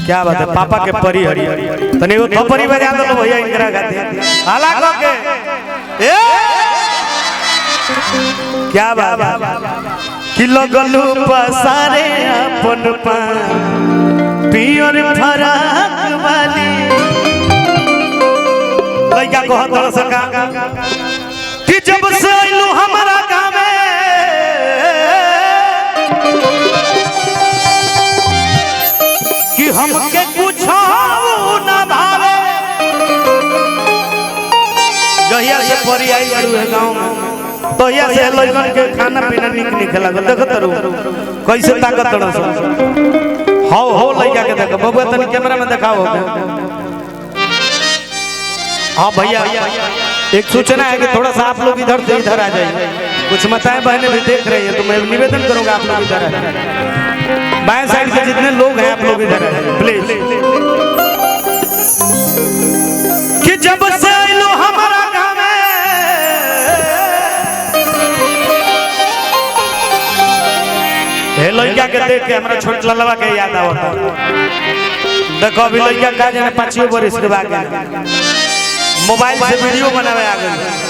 क्या बात है पापा के परी हरी तने वो थपरी बजा दो भैया इंदिरा गांधी हाला को के ए क्या बात है कि लगलू पसारे अपन पा पियर फराक वाली लइका को हतड़ सका कि जब से आइलू हमारा गांव में कि हमके कुछ ना भावे जहिया से परी आई बड़ू है गांव में तो यहाँ से लइकन के खाना पीना निक निक लागल देखत रहू कैसे ताकत रह हो लइका के देख बबुआ तनी कैमरा में दिखाओ हाँ भैया एक सूचना है कि थोड़ा सा आप लोग इधर से इधर आ जाइए कुछ माताएं बहनें भी देख रही है तो मैं निवेदन करूंगा आप लोग इधर आ जाइए बाएं साइड से जितने लोग हैं आप लोग इधर आ जाइए प्लीज कि जब से लो हमारा गांव हे लइका के देख के हमरा छोट ललवा के याद आवता देखो अभी लइका का जाने 5 बरस के बाद मोबाइल से वीडियो बनावे आ गए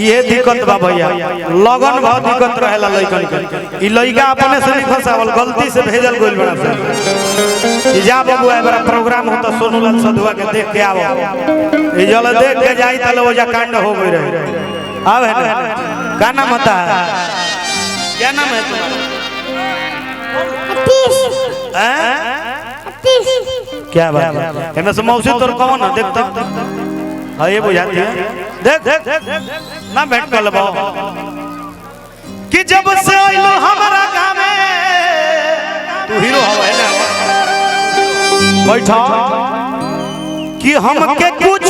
ये दिक्कत बा भैया लगन बहुत दिक्कत रहेला लइकन के ई लइका अपने से नहीं फसावल गलती से भेजल गइल बड़ा से जा बबुआ बड़ा प्रोग्राम होता सोनू लाल सधुआ के देख के आवो ई जल देख के जाई तले वो जा कांड हो गई रहे अब है ना का नाम होता है क्या नाम है क्या बात है हमें से मौसी तोर कौन है देख हां ये बुझाती है देख ना भेंट कर लेबो कि जब से आइलो हमारा गांव में तू हीरो हो है ना बैठा कि हमके कुछ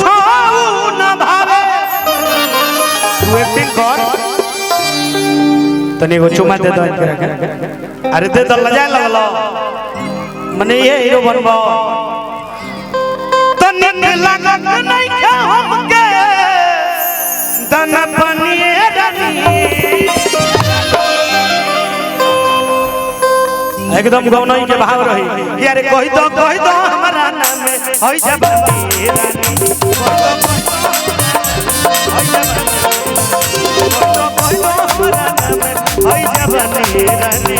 ना भावे तू एक्टिंग कर तनी वो चुमा दे दो अरे दे दो लजा लगलो मने ये हीरो बनबो तने लागत नहीं के हमके दना बनिए रानी एकदम गौनई के भाव रही कि अरे कहि दो हमारा नाम में होई जवानी रानी होई जवानी रानी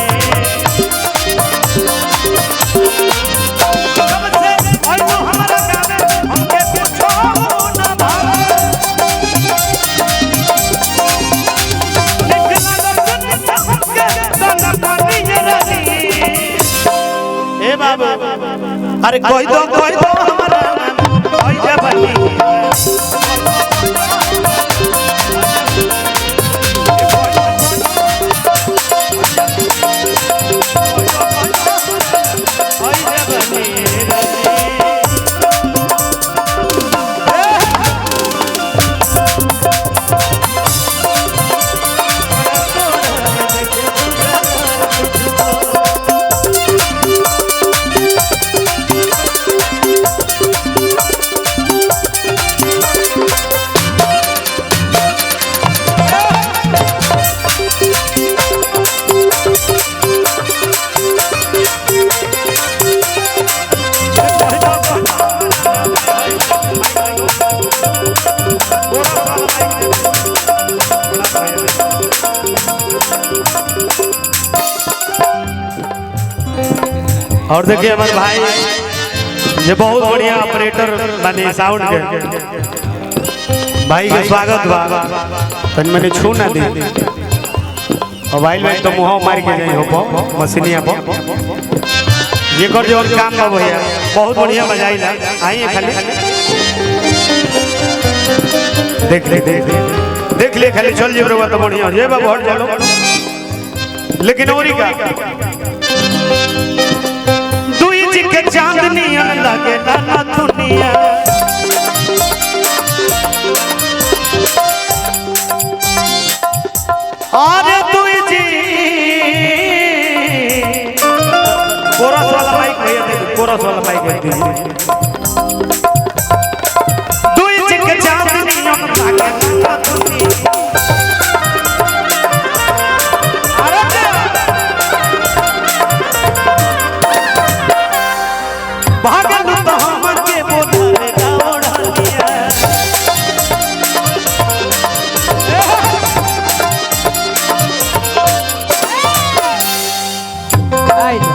अरे कोई दो हमारा नाम होई जवानी और देखिए हमारे भाई ये बहुत बढ़िया ऑपरेटर बने साउंड के भाई के स्वागत बा तन मैंने छू ना दी मोबाइल में तो मुंह मार के नहीं हो पो मशीनिया पो ये कर जो काम बा भैया बहुत बढ़िया बजाई ला आइए खाली देख ले खाली चल जेब रवा तो बढ़िया ये बा बहुत चलो लेकिन औरी का के चांदनी लगे ना दुनिया और तू जी कोरस वाला माइक भैया दे कोरस वाला माइक दे तू जी के चांदनी लगे ना दुनिया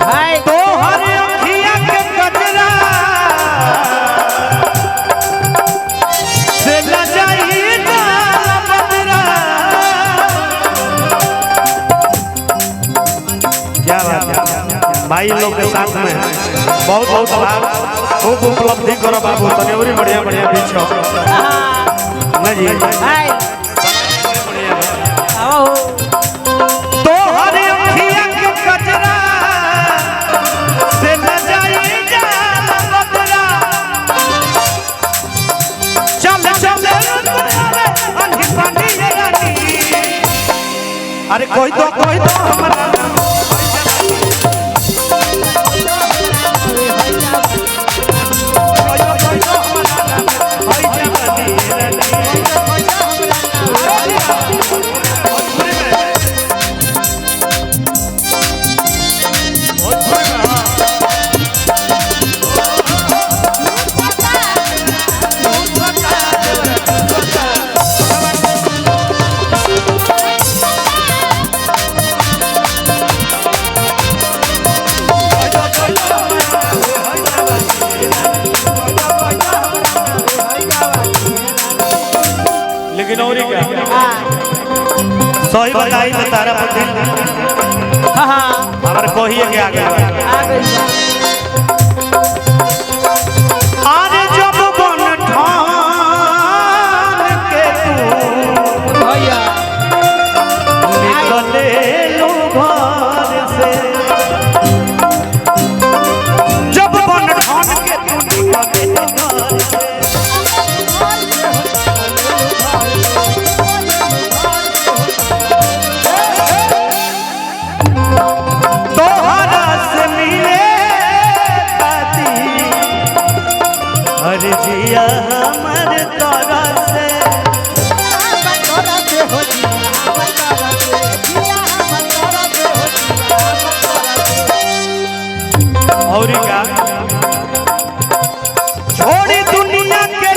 तो हर अखिया के कजरा से न जाई जाला बदरा। क्या बात है भाई लोग के साथ में बहुत बहुत आभार। खूब उपलब्धि करो बाबू तने और बढ़िया बढ़िया बीच ना जी तो हर अखिया के कजरा से न जाई जाला बदरा। चल चल अंधी पानी रानी अरे कोई तो हमरा लेकिन और क्या सही बताई तारा पति हमारे कोही के आगे अरे जब बन ठान के तू भैया निकले लो घर से जब बन ठान के तू निकले लो घर से जिया हमर तोरा से और का छोड़ी दुनिया के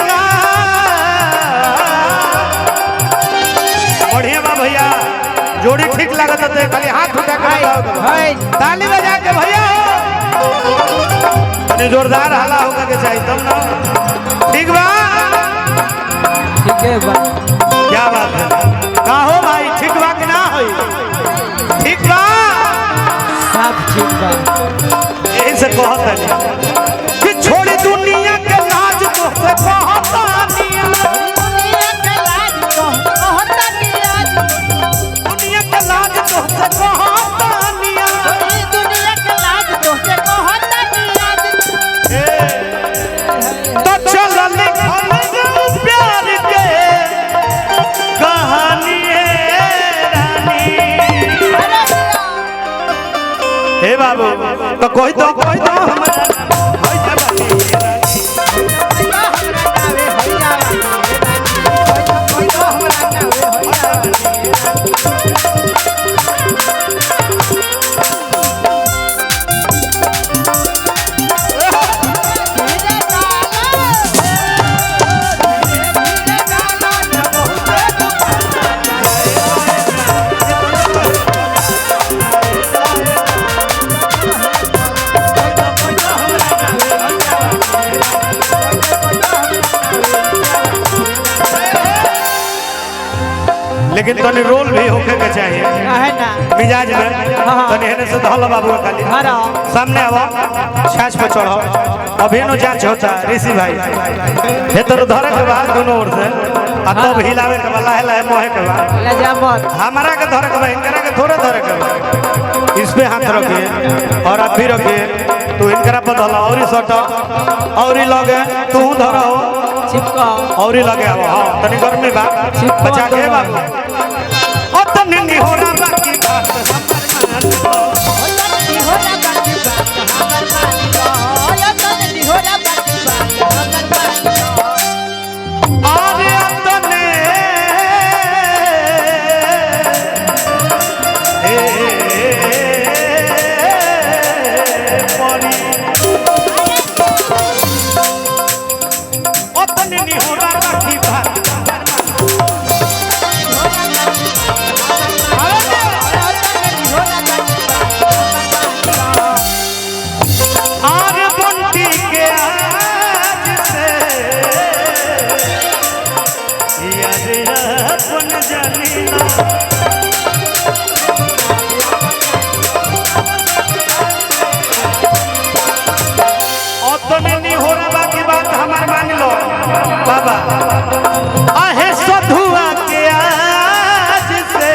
बढ़िया बा भैया जोड़ी ठीक लागत है खाली हाथ उठा के ताली बजा के भैया जोरदार हाला होगा के चाहिए तब ना ठीक बा ठीक है बा क्या बात है का हो भाई ठीक बा कि ना होई ठीक बा सब ठीक बा यही से कहत है कि छोड़ी दुनिया के लाज तो से कहतानिया दुनिया के लाज तो कहतानिया दुनिया के लाज तो से कहतानिया दुनिया के लाज तो से कहतानिया तो चल लिखल प्यार के कहानी हे बाबू तो कोई तो हमरा लेकिन तनी रोल भी होके के चाहिए है ना मिजाज में तनी हेने से धल बाबू खाली सामने आवा छाछ पे चढ़ो अभी नो जांच होता ऋषि भाई हे तो धरे के बाद दोनों ओर से आ तब हिलावे के वाला है मोहे के बाद ले जा मत हमारा के धरे के भाई इनकरा के थोड़े धरे के इस पे हाथ रखिए और आप भी रखिए तू इनकरा पे धला और सट और लगे तू धरो चिपका और लगे आवा हां तनी गर्मी बा बचा के बाबू ओ तनी नहीं हो रहा बाकी बात हमर अतने नहीं हो रहा बाकी बात हमार मान लो बाबा आहे सधुआ के आज से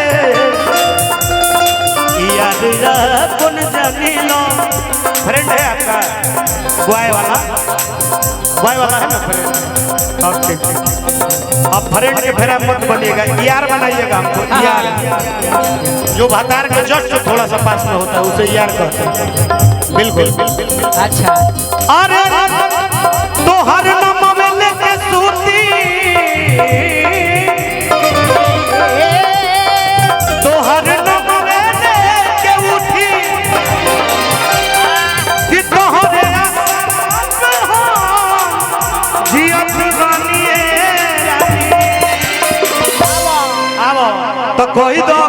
याद कौन जानी लो फ्रेंड है आपका बॉय वाला है ना फ्रेंड ओके अब फ्रेंड के फेरा मत बनिएगा यार बनाइएगा हमको यार जो भातार के जस्ट थोड़ा सा पास में होता है उसे यार कहते हैं बिल्कुल अच्छा अरे तो हर नम में लेके सूती तो हर नम में लेके उठी कि तोहरे जियत बनिए आवो तो कोई दो